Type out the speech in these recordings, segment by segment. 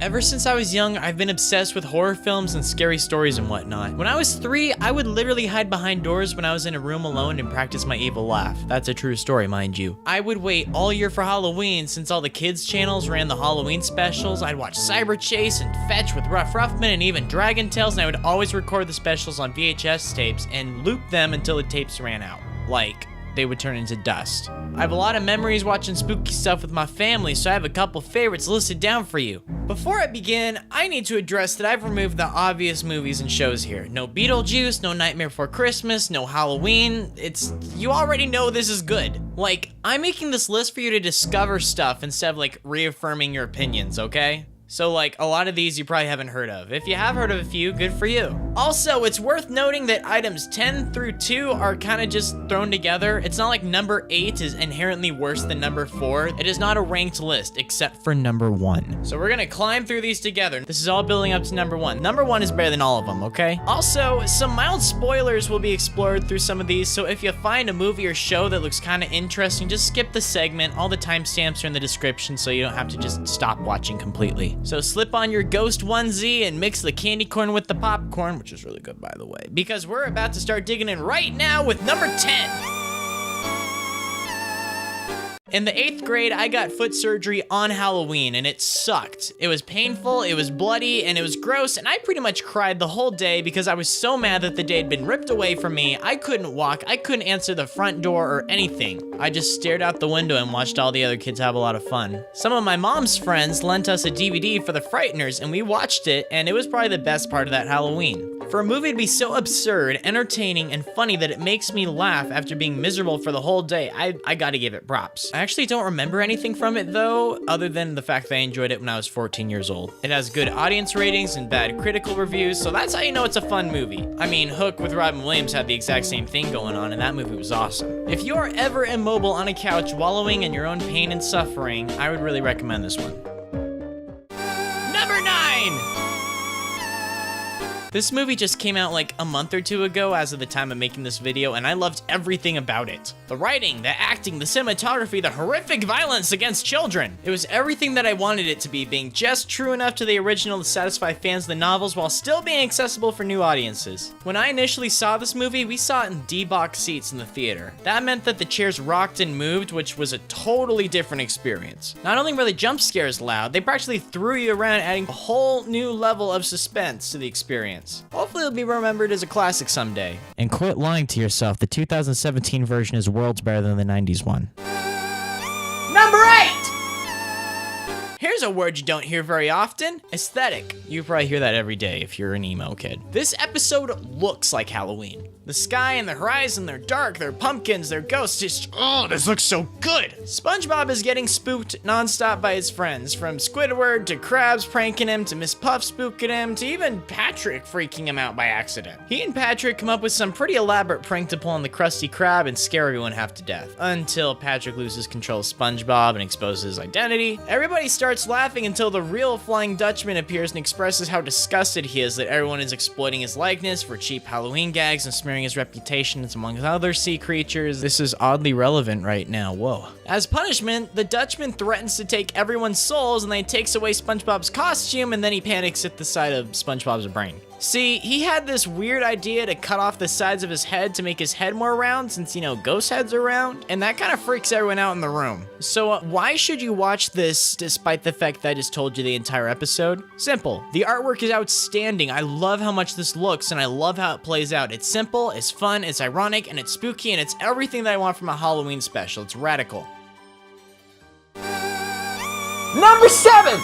Ever since I was young, I've been obsessed with horror films and scary stories and whatnot. When I was 3, I would literally hide behind doors when I was in a room alone and practice my evil laugh. That's a true story, mind you. I would wait all year for Halloween since all the kids' channels ran the Halloween specials. I'd watch Cyber Chase and Fetch with Rough Ruffman and even Dragon Tales, and I would always record the specials on VHS tapes and loop them until the tapes ran out. Like, they would turn into dust. I have a lot of memories watching spooky stuff with my family, so I have a couple favorites listed down for you. Before I begin, I need to address that I've removed the obvious movies and shows here. No Beetlejuice, no Nightmare Before Christmas, no Halloween. You already know this is good. Like, I'm making this list for you to discover stuff instead of like reaffirming your opinions, okay? So like, a lot of these you probably haven't heard of. If you have heard of a few, good for you. Also, it's worth noting that items 10 through 2 are kind of just thrown together. It's not like number 8 is inherently worse than number 4. It is not a ranked list, except for number 1. So we're gonna climb through these together. This is all building up to number 1. Number 1 is better than all of them, okay? Also, some mild spoilers will be explored through some of these, so if you find a movie or show that looks kind of interesting, just skip the segment. All the timestamps are in the description, so you don't have to just stop watching completely. So slip on your ghost onesie and mix the candy corn with the popcorn, which is really good, by the way, because we're about to start digging in right now with number 10. In the 8th grade, I got foot surgery on Halloween, and it sucked. It was painful, it was bloody, and it was gross, and I pretty much cried the whole day because I was so mad that the day had been ripped away from me. I couldn't walk, I couldn't answer the front door or anything. I just stared out the window and watched all the other kids have a lot of fun. Some of my mom's friends lent us a DVD for The Frighteners, and we watched it, and it was probably the best part of that Halloween. For a movie to be so absurd, entertaining, and funny that it makes me laugh after being miserable for the whole day, I gotta give it props. I actually don't remember anything from it though, other than the fact that I enjoyed it when I was 14 years old. It has good audience ratings and bad critical reviews, so that's how you know it's a fun movie. I mean, Hook with Robin Williams had the exact same thing going on, and that movie was awesome. If you are ever immobile on a couch wallowing in your own pain and suffering, I would really recommend this one. Number 9! This movie just came out like a month or 2 ago as of the time of making this video, and I loved everything about it. The writing, the acting, the cinematography, the horrific violence against children. It was everything that I wanted it to be, being just true enough to the original to satisfy fans of the novels while still being accessible for new audiences. When I initially saw this movie, we saw it in D-box seats in the theater. That meant that the chairs rocked and moved, which was a totally different experience. Not only were the jump scares loud, they practically threw you around, adding a whole new level of suspense to the experience. Hopefully it'll be remembered as a classic someday. And quit lying to yourself, the 2017 version is worlds better than the 90s one. Number 8! Here's a word you don't hear very often, aesthetic. You probably hear that every day if you're an emo kid. This episode looks like Halloween. The sky and the horizon, they're dark, they're pumpkins, they're ghosts, this looks so good. SpongeBob is getting spooked nonstop by his friends, from Squidward to Krabs pranking him to Miss Puff spooking him to even Patrick freaking him out by accident. He and Patrick come up with some pretty elaborate prank to pull on the Krusty Krab and scare everyone half to death, until Patrick loses control of SpongeBob and exposes his identity. Everybody starts laughing until the real Flying Dutchman appears and expresses how disgusted he is that everyone is exploiting his likeness for cheap Halloween gags and smearing his reputation among other sea creatures. This is oddly relevant right now, whoa. As punishment, the Dutchman threatens to take everyone's souls and then he takes away SpongeBob's costume and then he panics at the sight of SpongeBob's brain. See, he had this weird idea to cut off the sides of his head to make his head more round since, ghost heads are round, and that kind of freaks everyone out in the room. So why should you watch this despite the fact that I just told you the entire episode? Simple. The artwork is outstanding. I love how much this looks and I love how it plays out. It's simple, it's fun, it's ironic, and it's spooky, and it's everything that I want from a Halloween special. It's radical. Number 7!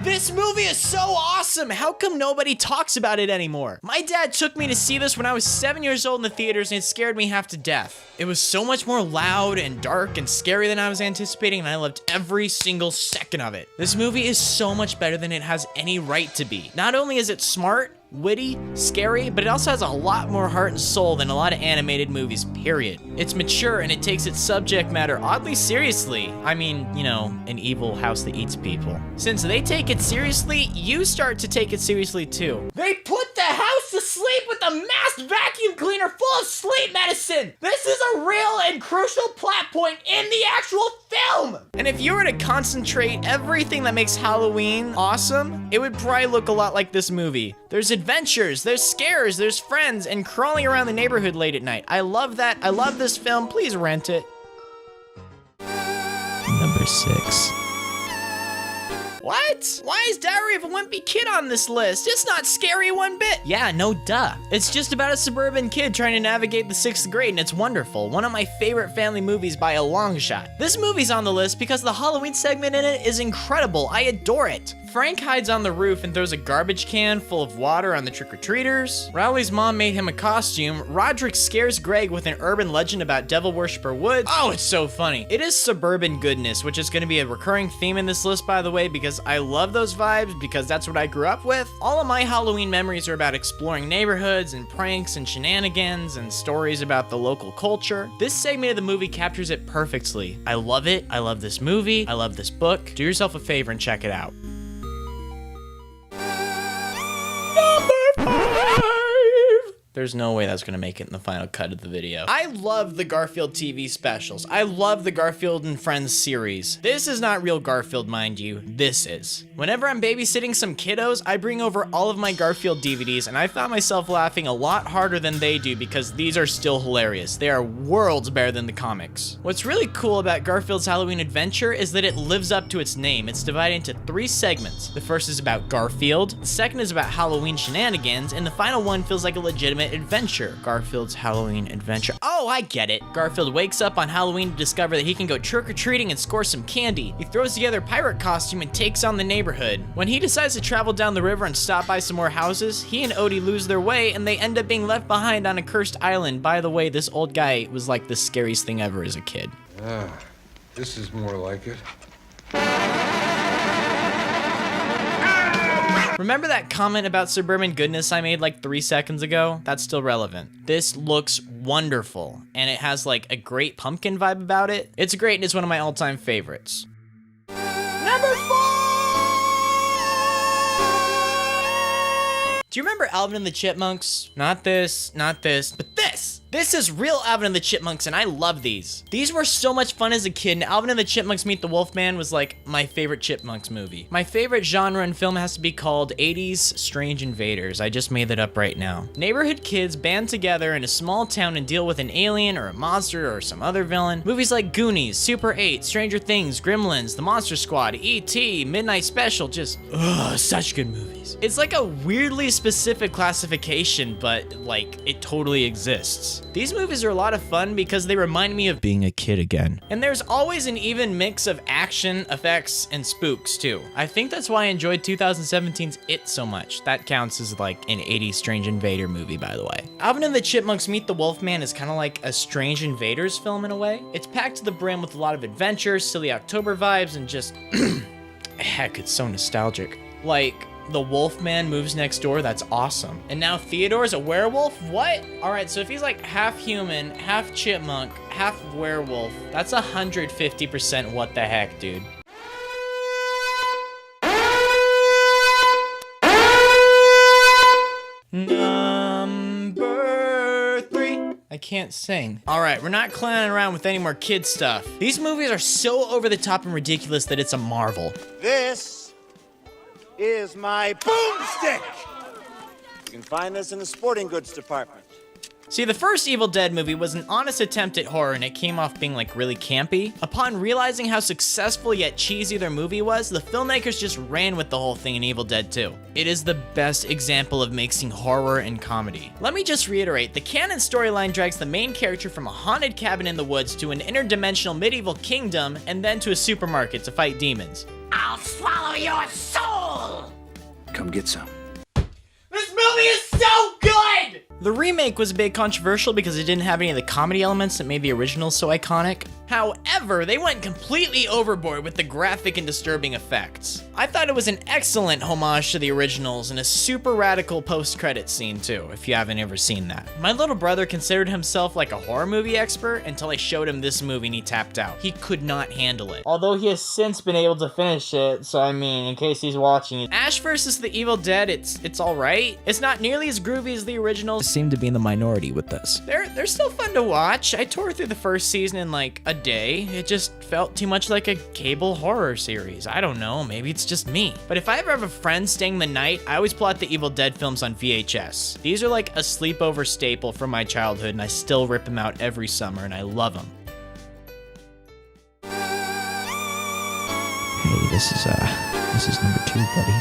This movie is so awesome! How come nobody talks about it anymore? My dad took me to see this when I was 7 years old in the theaters and it scared me half to death. It was so much more loud and dark and scary than I was anticipating, and I loved every single second of it. This movie is so much better than it has any right to be. Not only is it smart, witty, scary, but it also has a lot more heart and soul than a lot of animated movies, period. It's mature and it takes its subject matter oddly seriously. I mean, an evil house that eats people. Since they take it seriously, you start to take it seriously too. They put the house of asleep with a masked vacuum cleaner full of sleep medicine. This is a real and crucial plot point in the actual film. And if you were to concentrate everything that makes Halloween awesome, it would probably look a lot like this movie. There's adventures, there's scares, there's friends, and crawling around the neighborhood late at night. I love that. I love this film. Please rent it. Number 6. What? Why is Diary of a Wimpy Kid on this list? It's not scary one bit. Yeah, no duh. It's just about a suburban kid trying to navigate the 6th grade, and it's wonderful. One of my favorite family movies by a long shot. This movie's on the list because the Halloween segment in it is incredible. I adore it. Frank hides on the roof and throws a garbage can full of water on the trick-or-treaters. Rowley's mom made him a costume. Roderick scares Greg with an urban legend about Devil Worshipper Woods. Oh, it's so funny. It is suburban goodness, which is going to be a recurring theme in this list, by the way, because I love those vibes, because that's what I grew up with. All of my Halloween memories are about exploring neighborhoods and pranks and shenanigans and stories about the local culture. This segment of the movie captures it perfectly. I love it. I love this movie. I love this book. Do yourself a favor and check it out. There's no way that's gonna make it in the final cut of the video. I love the Garfield TV specials. I love the Garfield and Friends series. This is not real Garfield, mind you. This is. Whenever I'm babysitting some kiddos, I bring over all of my Garfield DVDs, and I found myself laughing a lot harder than they do because these are still hilarious. They are worlds better than the comics. What's really cool about Garfield's Halloween Adventure is that it lives up to its name. It's divided into 3 segments. The first is about Garfield, the second is about Halloween shenanigans, and the final one feels like a legitimate adventure. Garfield's Halloween Adventure. Oh, I get it. Garfield wakes up on Halloween to discover that he can go trick-or-treating and score some candy. He throws together a pirate costume and takes on the neighborhood. When he decides to travel down the river and stop by some more houses, he and Odie lose their way and they end up being left behind on a cursed island. By the way, this old guy was like the scariest thing ever as a kid. This is more like it. Remember that comment about suburban goodness I made like 3 seconds ago? That's still relevant. This looks wonderful, and it has like a great pumpkin vibe about it. It's great, and it's one of my all-time favorites. Number 4! Do you remember Alvin and the Chipmunks? Not this, but this! This is real Alvin and the Chipmunks, and I love these. These were so much fun as a kid, and Alvin and the Chipmunks Meet the Wolfman was like my favorite Chipmunks movie. My favorite genre in film has to be called 80s Strange Invaders. I just made that up right now. Neighborhood kids band together in a small town and deal with an alien or a monster or some other villain. Movies like Goonies, Super 8, Stranger Things, Gremlins, The Monster Squad, E.T., Midnight Special, just, such good movies. It's like a weirdly specific classification, but like, it totally exists. These movies are a lot of fun because they remind me of being a kid again. And there's always an even mix of action, effects, and spooks too. I think that's why I enjoyed 2017's It so much. That counts as like an 80s Strange Invader movie, by the way. Alvin and the Chipmunks Meet the Wolfman is kind of like a Strange Invaders film in a way. It's packed to the brim with a lot of adventure, silly October vibes, and just, heck, it's so nostalgic. Like, the Wolfman moves next door, that's awesome. And now Theodore's a werewolf? What? Alright, so if he's like half human, half chipmunk, half werewolf, that's 150% what the heck, dude. Number 3. I can't sing. Alright, we're not clowning around with any more kid stuff. These movies are so over the top and ridiculous that it's a marvel. This is my boomstick. You can find this in the sporting goods department. See, the first Evil Dead movie was an honest attempt at horror, and it came off being like really campy. Upon realizing how successful yet cheesy their movie was, the filmmakers just ran with the whole thing in Evil Dead 2. It is the best example of mixing horror and comedy. Let me just reiterate, the canon storyline drags the main character from a haunted cabin in the woods to an interdimensional medieval kingdom, and then to a supermarket to fight demons. I'll swallow your soul! Come get some. This movie is so good! The remake was a bit controversial because it didn't have any of the comedy elements that made the original so iconic. However, they went completely overboard with the graphic and disturbing effects. I thought it was an excellent homage to the originals and a super radical post-credit scene too, if you haven't ever seen that. My little brother considered himself like a horror movie expert until I showed him this movie and he tapped out. He could not handle it. Although he has since been able to finish it, so I mean, in case he's watching it. Ash vs. the Evil Dead, it's alright. It's not nearly as groovy as the originals. Seem to be in the minority with this. They're still fun to watch. I tore through the first season in like a day. It just felt too much like a cable horror series. I don't know, maybe it's just me. But if I ever have a friend staying the night, I always pull out the Evil Dead films on VHS. These are like a sleepover staple from my childhood, and I still rip them out every summer, and I love them. Hey, this is number 2, buddy.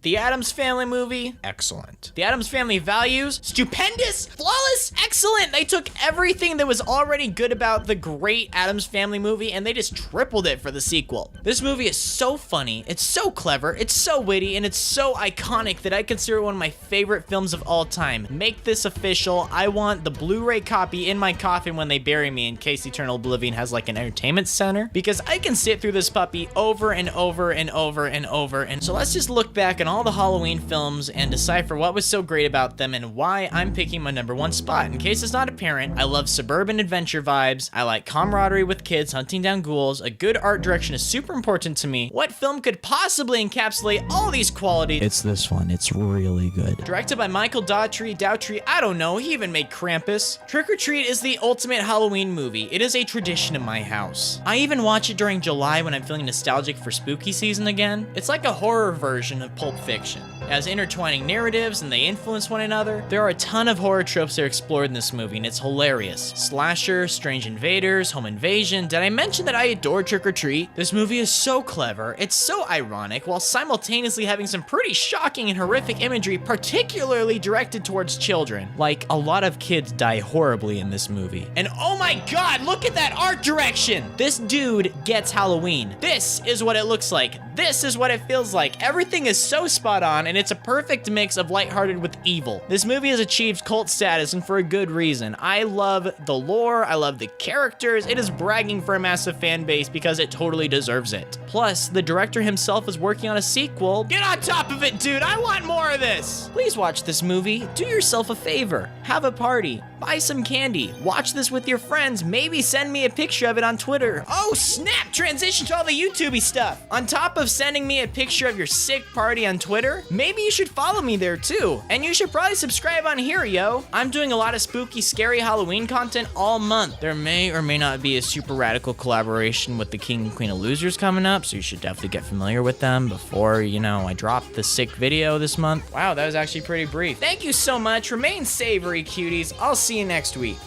The Addams Family movie, excellent. The Addams Family values, stupendous, flawless, excellent. They took everything that was already good about the great Addams Family movie and they just tripled it for the sequel. This movie is so funny, it's so clever, it's so witty, and it's so iconic that I consider it one of my favorite films of all time. Make this official. I want the Blu-ray copy in my coffin when they bury me in case Eternal Oblivion has like an entertainment center, because I can sit through this puppy over and over and over and over. And so let's just look back on all the Halloween films and decipher what was so great about them and why I'm picking my number 1 spot. In case it's not apparent, I love suburban adventure vibes, I like camaraderie with kids hunting down ghouls, a good art direction is super important to me. What film could possibly encapsulate all these qualities? It's this one, it's really good. Directed by Michael Dowtry, I don't know, he even made Krampus. Trick or Treat is the ultimate Halloween movie. It is a tradition in my house. I even watch it during July when I'm feeling nostalgic for spooky season again. It's like a horror version of Pulp Fiction. It has intertwining narratives and they influence one another. There are a ton of horror tropes that are explored in this movie and it's hilarious. Slasher, strange invaders, home invasion. Did I mention that I adore Trick or Treat? This movie is so clever, it's so ironic, while simultaneously having some pretty shocking and horrific imagery, particularly directed towards children. Like, a lot of kids die horribly in this movie. And oh my god, look at that art direction! This dude gets Halloween. This is what it looks like. This is what it feels like. Everything is so spot on, and it's a perfect mix of lighthearted with evil. This movie has achieved cult status, and for a good reason. I love the lore, I love the characters, it is bragging for a massive fan base because it totally deserves it. Plus, the director himself is working on a sequel. Get on top of it, dude, I want more of this! Please watch this movie, do yourself a favor, have a party, buy some candy, watch this with your friends, maybe send me a picture of it on Twitter. Oh snap, transition to all the YouTubey stuff. On top of sending me a picture of your sick party on Twitter, maybe you should follow me there too. And you should probably subscribe on here, yo. I'm doing a lot of spooky, scary Halloween content all month. There may or may not be a super radical collaboration with the King and Queen of Losers coming up, so you should definitely get familiar with them before, you know, I drop the sick video this month. Wow, that was actually pretty brief. Thank you so much. Remain savory, cuties. I'll see you next week.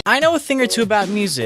I know a thing or two about music.